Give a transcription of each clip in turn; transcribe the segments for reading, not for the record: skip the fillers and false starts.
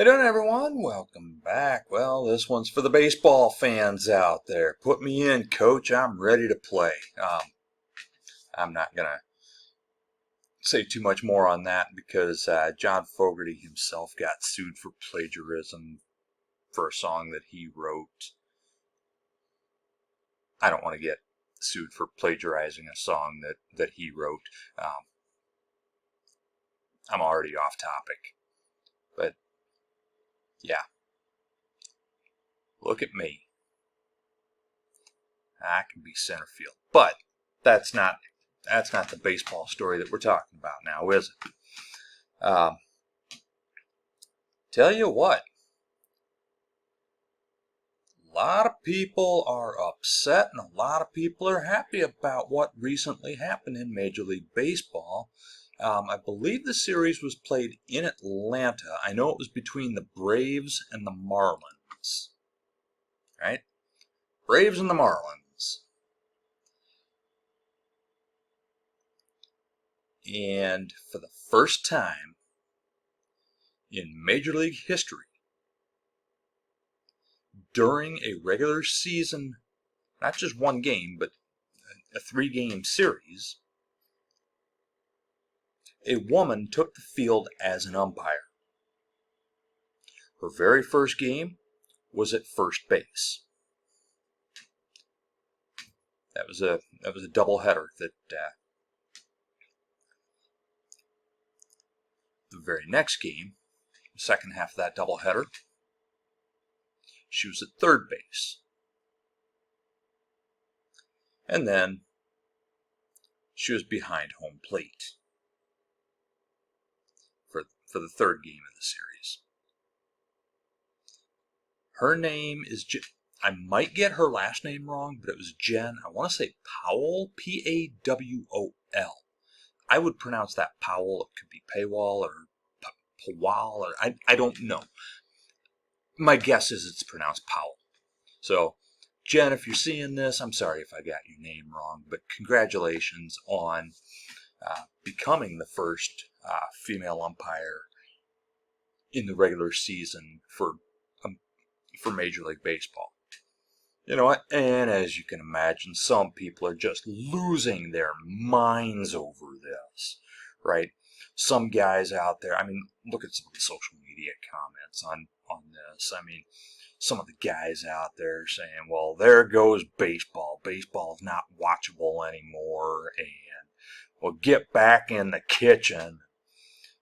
Hey doing everyone? Welcome back. Well, this one's for the baseball fans out there. Put me in, coach. I'm ready to play. I'm not going to say too much more on that because John Fogerty himself got sued for plagiarism for a song that he wrote. I don't want to get sued for plagiarizing a song that he wrote. I'm already off topic. But yeah, look at me. I can be center field. But that's not the baseball story that we're talking about now, is it? Tell you what, a lot of people are upset and a lot of people are happy about what recently happened in Major League Baseball. I believe the series was played in Atlanta. I know it was between the Braves and the Marlins. Right? Braves and the Marlins. And for the first time in Major League history, during a regular season, not just one game, but a 3-game series, a woman took the field as an umpire. Her very first game was at first base. That was a doubleheader that the very next game, the second half of that doubleheader, she was at third base. And then she was behind home plate for the third game of the series. Her name is I might get her last name wrong, but it was Jen. I want to say Pawol, P-A-W-O-L. I would pronounce that Powell. It could be Paywall or Pawol, or I don't know. My guess is it's pronounced Powell. So, Jen, if you're seeing this, I'm sorry if I got your name wrong, but congratulations on becoming the first female umpire in the regular season for Major League Baseball. You know what? And as you can imagine, some people are just losing their minds over this, right? Some guys out there, I mean, look at some of the social media comments on this. I mean, some of the guys out there saying, well, there goes baseball. Baseball is not watchable anymore, and well, get back in the kitchen.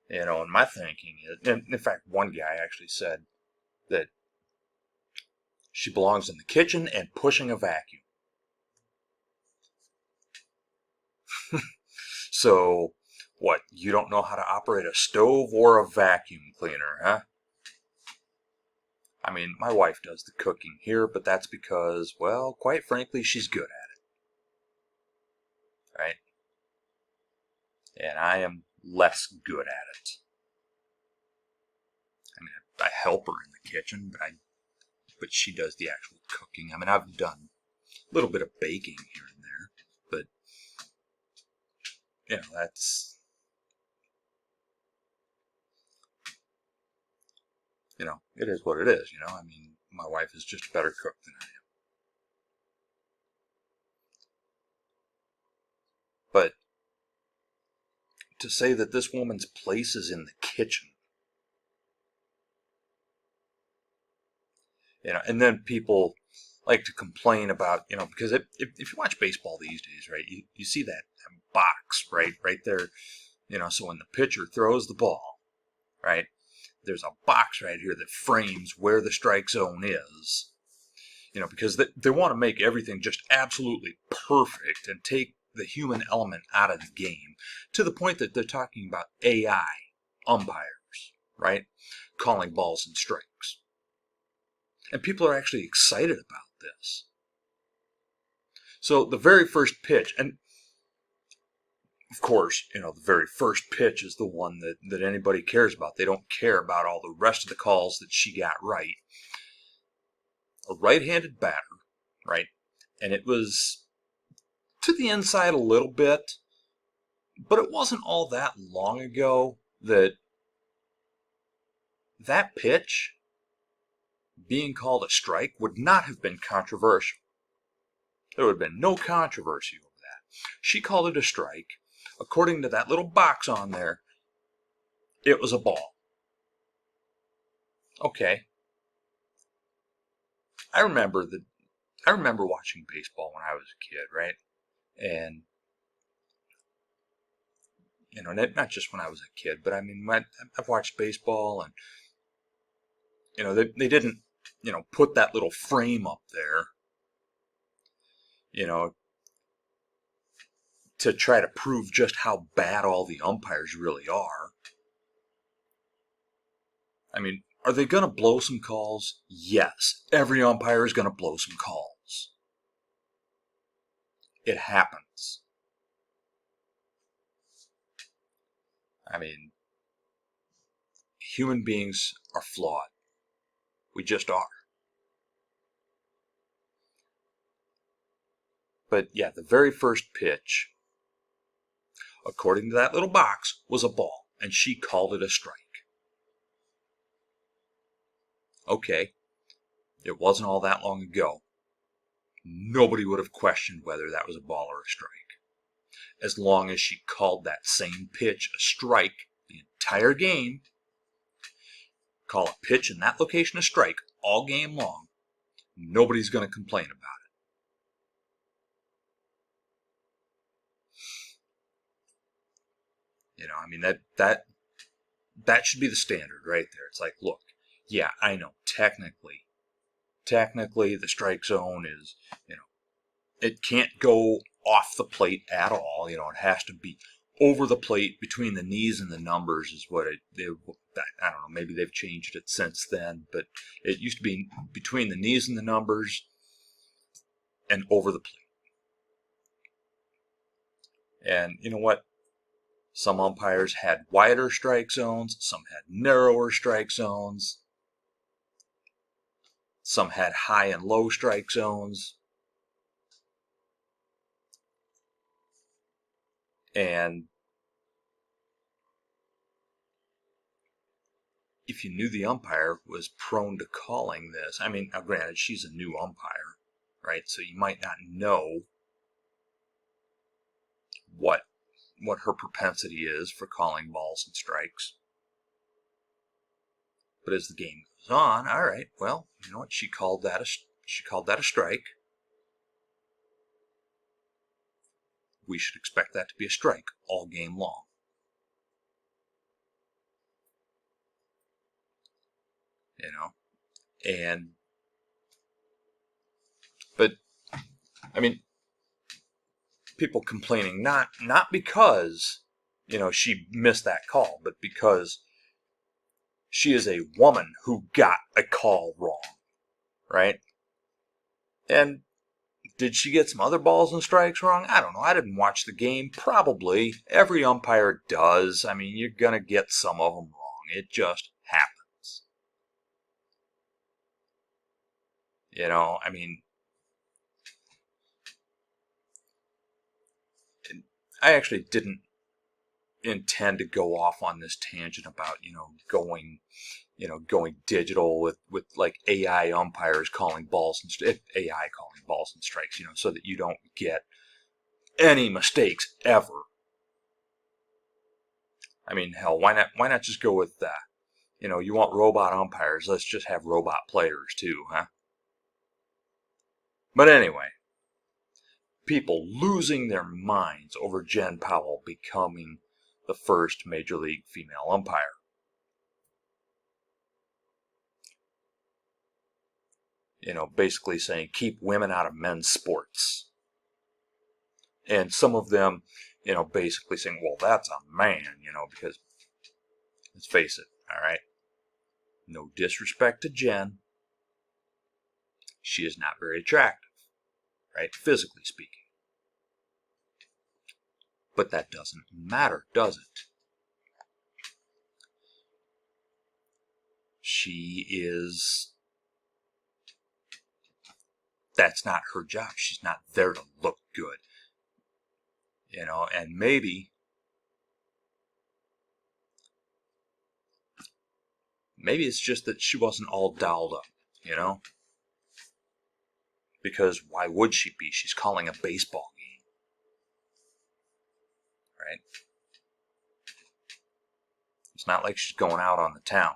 You know, and my thinking is, and in fact, one guy actually said that she belongs in the kitchen and pushing a vacuum. So, what, you don't know how to operate a stove or a vacuum cleaner, huh? I mean, my wife does the cooking here, but that's because, well, quite frankly, she's good at it. Right? And I am less good at it. I mean, I help her in the kitchen, but she does the actual cooking. I mean, I've done a little bit of baking here and there, but, you know, that's, you know, it is what it is, you know. I mean, my wife is just a better cook than I am. But to say that this woman's place is in the kitchen, you know, and then people like to complain about, you know, because if you watch baseball these days, right, you see that box, right there, you know, so when the pitcher throws the ball, right, there's a box right here that frames where the strike zone is, you know, because they want to make everything just absolutely perfect and take the human element out of the game to the point that they're talking about AI umpires, right, calling balls and strikes. And people are actually excited about this. So the very first pitch, and of course, you know, the very first pitch is the one that anybody cares about. They don't care about all the rest of the calls that she got right. A right-handed batter, right? And it was to the inside a little bit, but it wasn't all that long ago that that pitch being called a strike would not have been controversial. There would have been no controversy over that. She called it a strike. According to that little box on there, it was a ball. Okay. I remember watching baseball when I was a kid, right? And not just when I was a kid, but I mean, I've watched baseball, and they didn't put that little frame up there, to try to prove just how bad all the umpires really are. I mean, are they going to blow some calls? Yes. Every umpire is going to blow some calls. It happens. I mean, human beings are flawed. We just are. But yeah, the very first pitch, according to that little box, was a ball, and she called it a strike. Okay, it wasn't all that long ago. Nobody would have questioned whether that was a ball or a strike. As long as she called that same pitch a strike the entire game, call a pitch in that location a strike all game long, nobody's going to complain about it. I mean, that should be the standard right there. It's like, look, yeah, I know, technically the strike zone is, it can't go off the plate at all. It has to be over the plate between the knees and the numbers is what I don't know, maybe they've changed it since then, but it used to be between the knees and the numbers and over the plate. And you know what? Some umpires had wider strike zones, some had narrower strike zones, some had high and low strike zones. And if you knew the umpire was prone to calling this, I mean, now granted, she's a new umpire, right? So you might not know what her propensity is for calling balls and strikes. But as the game goes on, all right, well, you know what? She called that a strike. We should expect that to be a strike all game long. But I mean, people complaining not because she missed that call, but because she is a woman who got a call wrong, right? And did she get some other balls and strikes wrong? I don't know. I didn't watch the game. Probably. Every umpire does. I mean, you're going to get some of them wrong. It just happens. I mean, I actually didn't intend to go off on this tangent about, going digital with like AI umpires calling balls and AI calling balls and strikes, so that you don't get any mistakes ever. I mean, hell, why not just go with that? You want robot umpires, let's just have robot players too, huh? But anyway, people losing their minds over Jen Pawol becoming the first Major League female umpire. Basically saying keep women out of men's sports. And some of them, basically saying, well, that's a man, because let's face it, all right? No disrespect to Jen. She is not very attractive, right? Physically speaking. But that doesn't matter, does it? That's not her job. She's not there to look good. And Maybe it's just that she wasn't all dolled up, you know? Because why would she be? She's calling a baseball game, right? It's not like she's going out on the town.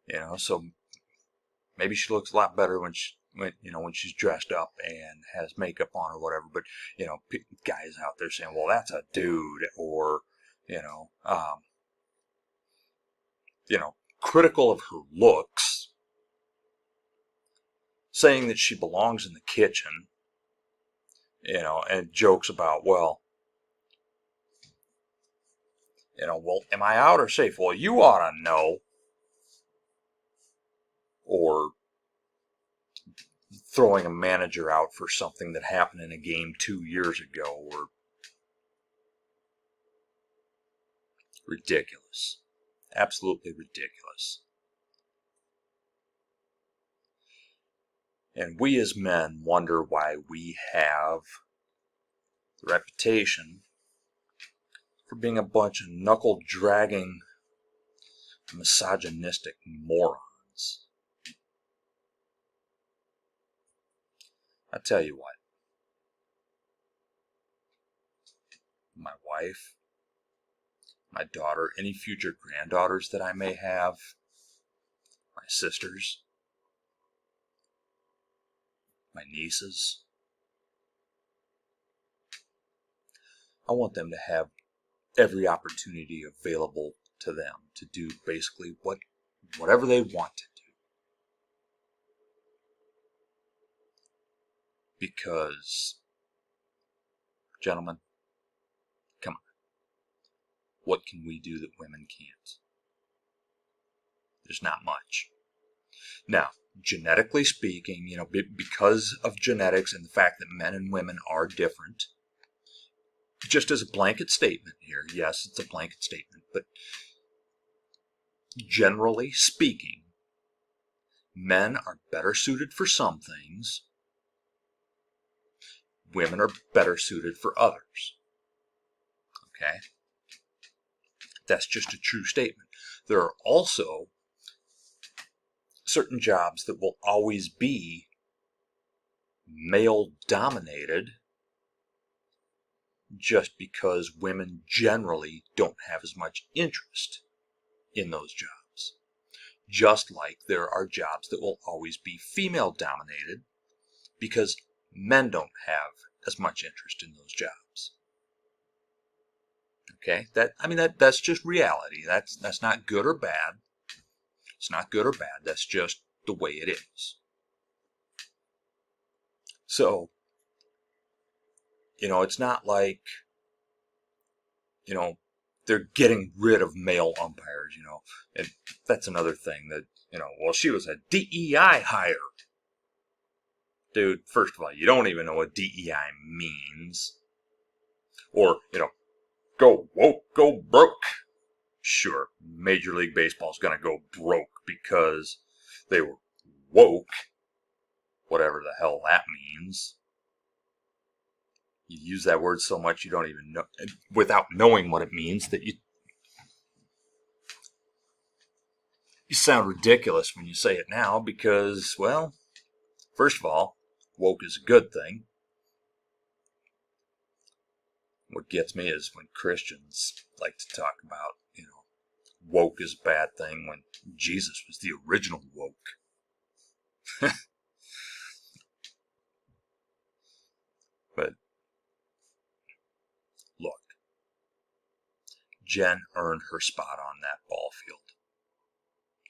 You know, so maybe she looks a lot better when she's dressed up and has makeup on or whatever. But guys out there saying, "Well, that's a dude," or you know, critical of her looks, saying that she belongs in the kitchen, and jokes about, well, am I out or safe? Well, you ought to know. Or throwing a manager out for something that happened in a game 2 years ago, or ridiculous. Absolutely ridiculous. And we as men wonder why we have the reputation for being a bunch of knuckle-dragging, misogynistic morons. I tell you what, my wife, my daughter, any future granddaughters that I may have, my sisters, my nieces, I want them to have every opportunity available to them to do basically whatever they want to do. Because, gentlemen, come on. What can we do that women can't? There's not much. Now, genetically speaking, because of genetics and the fact that men and women are different, just as a blanket statement here, yes, it's a blanket statement, but generally speaking, men are better suited for some things, women are better suited for others. Okay? That's just a true statement. There are also certain jobs that will always be male-dominated just because women generally don't have as much interest in those jobs. Just like there are jobs that will always be female-dominated because men don't have as much interest in those jobs. Okay? That's just reality. That's not good or bad. It's not good or bad. That's just the way it is. So, it's not like, they're getting rid of male umpires, and that's another thing that, well, she was a DEI hire. Dude, first of all, you don't even know what DEI means. Or, go woke, go broke. Sure, Major League Baseball's going to go broke because they were woke, whatever the hell that means. You use that word so much you don't even know, without knowing what it means, that you sound ridiculous when you say it now because, well, first of all, woke is a good thing. What gets me is when Christians like to talk about, woke is a bad thing when Jesus was the original woke. But look, Jen earned her spot on that ball field.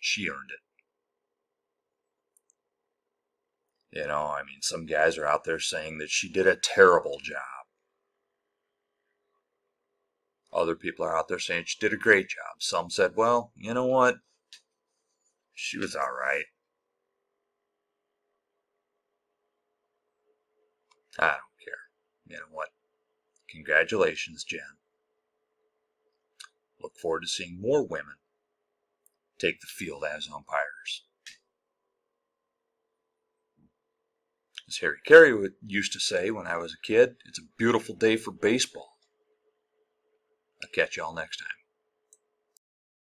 She earned it. Some guys are out there saying that she did a terrible job. Other people are out there saying she did a great job. Some said, well, you know what? She was all right. I don't care. You know what? Congratulations, Jen. Look forward to seeing more women take the field as umpires. As Harry Carey used to say when I was a kid, it's a beautiful day for baseball. I'll catch y'all next time.